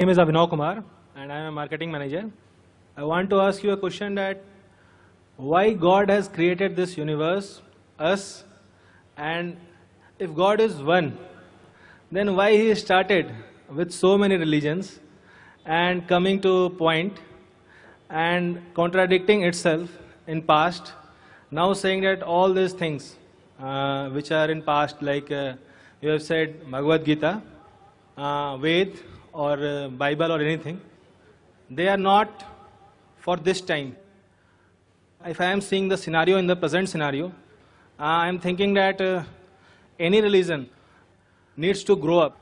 My name is Abhinav Kumar and I am a marketing manager. I want to ask you a question that why God has created this universe, us, and if God is one, then why He started with so many religions and coming to a point and contradicting itself in past, now saying that all these things which are in past, like you have said Bhagavad Gita, Ved or Bible or anything, they are not for this time. If I am seeing the scenario in the present scenario, I am thinking that any religion needs to grow up.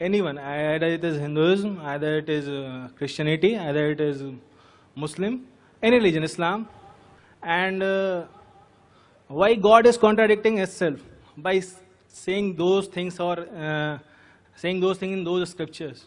Anyone, either it is Hinduism, either it is Christianity, either it is Muslim, any religion, Islam. And why God is contradicting itself by saying those things or saying those things in those scriptures?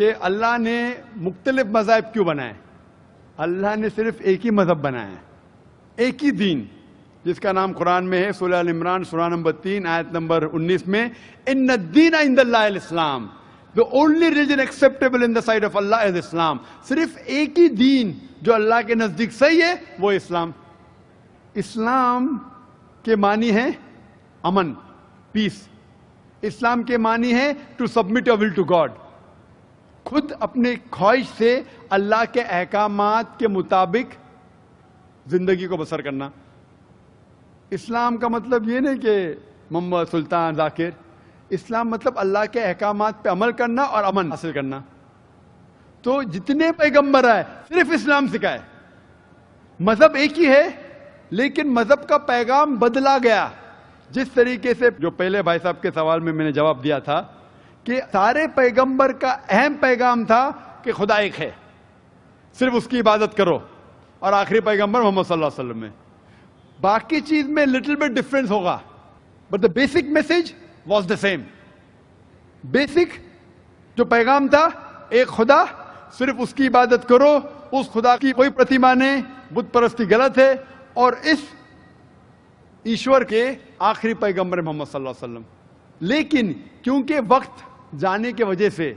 کہ اللہ نے مختلف مذاہب کیوں بنائے. اللہ نے صرف ایک ہی مذہب بنایا ہے, ایک ہی دین, جس کا نام قرآن میں ہے, سورہ ال عمران سورہ نمبر 3 آیت نمبر 19 میں, ان الدین عند اللہ الاسلام, the only religion acceptable in the sight of Allah is Islam. صرف ایک ہی دین جو اللہ کے نزدیک صحیح ہے وہ اسلام. اسلام کے معنی ہے امن, پیس. اسلام کے معنی ہے to submit your will to God, خود اپنے خواہش سے اللہ کے احکامات کے مطابق زندگی کو بسر کرنا. اسلام کا مطلب یہ نہیں کہ محمد سلطان ذاکر. اسلام مطلب اللہ کے احکامات پہ عمل کرنا اور امن حاصل کرنا. تو جتنے پیغمبر آئے صرف اسلام سکھائے. مذہب ایک ہی ہے لیکن مذہب کا پیغام بدلا گیا. جس طریقے سے جو پہلے بھائی صاحب کے سوال میں نے جواب دیا تھا کہ سارے پیغمبر کا اہم پیغام تھا کہ خدا ایک ہے, صرف اس کی عبادت کرو, اور آخری پیغمبر محمد صلی اللہ علیہ وسلم میں باقی چیز میں لٹل بٹ ڈفرینس ہوگا, but the basic message was the same. Basic جو پیغام تھا ایک خدا, صرف اس کی عبادت کرو, اس خدا کی کوئی پرتیما نہیں, بت پرستی غلط ہے, اور اس ایشور کے آخری پیغمبر محمد صلی اللہ علیہ وسلم. لیکن کیونکہ وقت جانے کی وجہ سے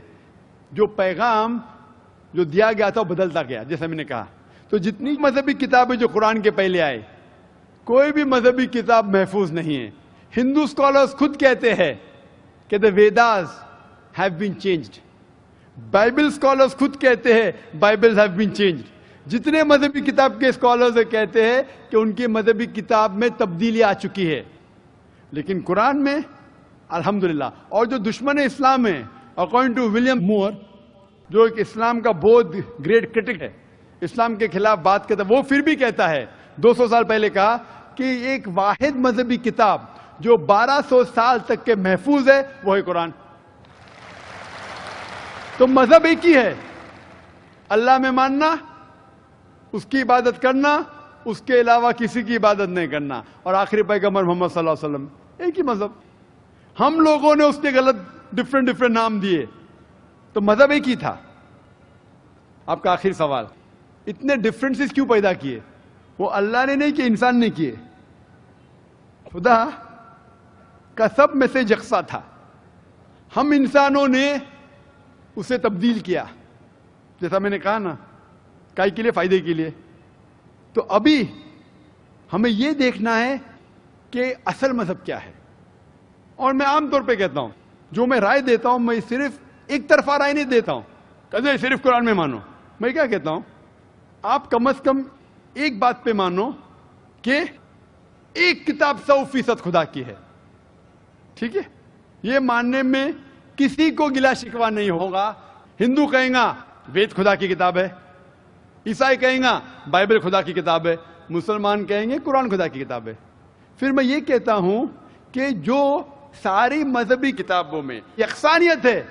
جو پیغام جو دیا گیا تھا وہ بدلتا گیا, جیسا میں نے کہا. تو جتنی مذہبی کتابیں جو قرآن کے پہلے آئے, کوئی بھی مذہبی کتاب محفوظ نہیں ہے. ہندو اسکالرز خود کہتے ہیں کہ the Vedas have been changed. Bible scholars خود کہتے ہیں بائبل have been changed. جتنے مذہبی کتاب کے اسکالرز کہتے ہیں کہ ان کی مذہبی کتاب میں تبدیلی آ چکی ہے. لیکن قرآن میں الحمدللہ, اور جو دشمن اسلام ہیں اکارڈنگ ٹو ولیم مور, جو ایک اسلام کا بہت گریٹ کرٹک ہے, اسلام کے خلاف بات کرتا ہے, وہ پھر بھی کہتا ہے 200 سال پہلے کہا کہ ایک واحد مذہبی کتاب جو 1200 سال تک کے محفوظ ہے وہ ہے قرآن. تو مذہب ایک ہی ہے, اللہ میں ماننا, اس کی عبادت کرنا, اس کے علاوہ کسی کی عبادت نہیں کرنا, اور آخری پیغمبر محمد صلی اللہ علیہ وسلم, ایک ہی مذہب. ہم لوگوں نے اس کے غلط ڈفرینٹ نام دیے, تو مذہب ایک ہی تھا. آپ کا آخری سوال, اتنے ڈفرینسز کیوں پیدا کیے؟ وہ اللہ نے نہیں کیے, انسان نے کیے. خدا کا سب میسج یکساں تھا, ہم انسانوں نے اسے تبدیل کیا, جیسا میں نے کہا نا, کائی کے لیے, فائدے کے لیے. تو ابھی ہمیں یہ دیکھنا ہے کہ اصل مذہب کیا ہے. اور میں عام طور پہ کہتا ہوں, جو میں رائے دیتا ہوں میں صرف ایک طرفہ رائے نہیں دیتا ہوں کہ صرف قرآن میں مانو. میں کیا کہتا ہوں, آپ کم از کم ایک بات پہ مانو کہ ایک کتاب 100% خدا کی ہے. ٹھیک ہے, یہ ماننے میں کسی کو گلا شکوا نہیں ہوگا. ہندو کہیں گا وید خدا کی کتاب ہے, عیسائی کہیں گا بائبل خدا کی کتاب ہے, مسلمان کہیں گے قرآن خدا کی کتاب ہے. پھر میں یہ کہتا ہوں کہ جو ساری مذہبی کتابوں میں یکسانیت ہے,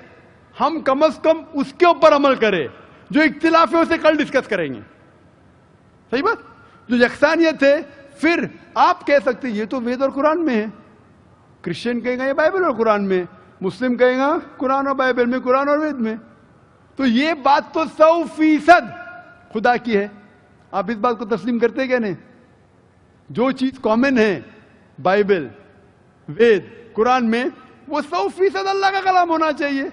ہم کم از کم اس کے اوپر عمل کریں. جو اختلاف ہے اسے کل ڈسکس کریں گے. صحیح بات, جو یکسانیت ہے, پھر آپ کہہ سکتے یہ تو وید اور قرآن میں ہے, کرسچن کہیں گا یہ بائبل اور قرآن میں, مسلم کہیں گا قرآن اور بائبل میں, قرآن اور وید میں. تو یہ بات تو 100% خدا کی ہے. آپ اس بات کو تسلیم کرتے کیا نہیں؟ جو چیز کامن ہے بائبل, وید, قرآن میں, وہ 100% اللہ کا کلام ہونا چاہیے.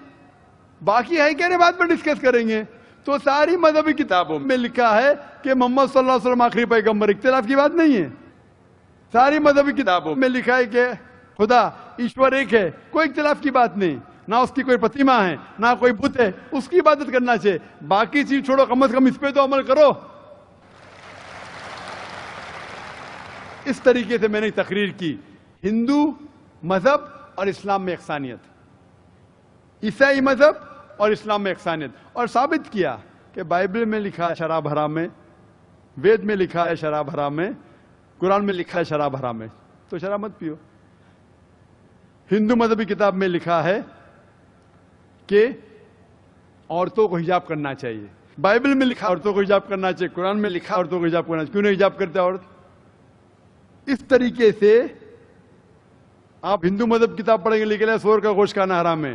باقی ہے کہنے بات پر ڈسکس کریں گے. تو ساری مذہبی کتابوں میں لکھا ہے کہ محمد صلی اللہ علیہ وسلم آخری پیغمبر, اختلاف کی بات نہیں ہے. ساری مذہبی کتابوں میں لکھا ہے کہ خدا ایشور ایک ہے, کوئی اختلاف کی بات نہیں. نہ اس کی کوئی پرتیما ہے, نہ کوئی بت ہے, اس کی عبادت کرنا چاہیے. باقی چیز چھوڑو, کم از کم اس پہ تو عمل کرو. اس طریقے سے میں نے تقریر کی, ہندو مذہب اور اسلام میں یکسانیت, عیسائی مذہب اور اسلام میں یکسانیت, اور ثابت کیا کہ بائبل میں لکھا ہے شراب حرام ہے, وید میں لکھا ہے شراب حرام ہے, قرآن میں لکھا ہے شراب حرام ہے, تو شراب مت پیو. ہندو مذہبی کتاب میں لکھا ہے کہ عورتوں کو حجاب کرنا چاہیے, بائبل میں لکھا عورتوں کو حجاب کرنا چاہیے, قرآن میں لکھا عورتوں کو حجاب کرنا چاہیے. کیوں نہیں حجاب کرتے عورت؟ اس طریقے سے آپ ہندو مذہب کتاب پڑھیں گے, لکھا ہے سور کا گوشت کھانا حرام ہے,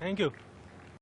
Thank you.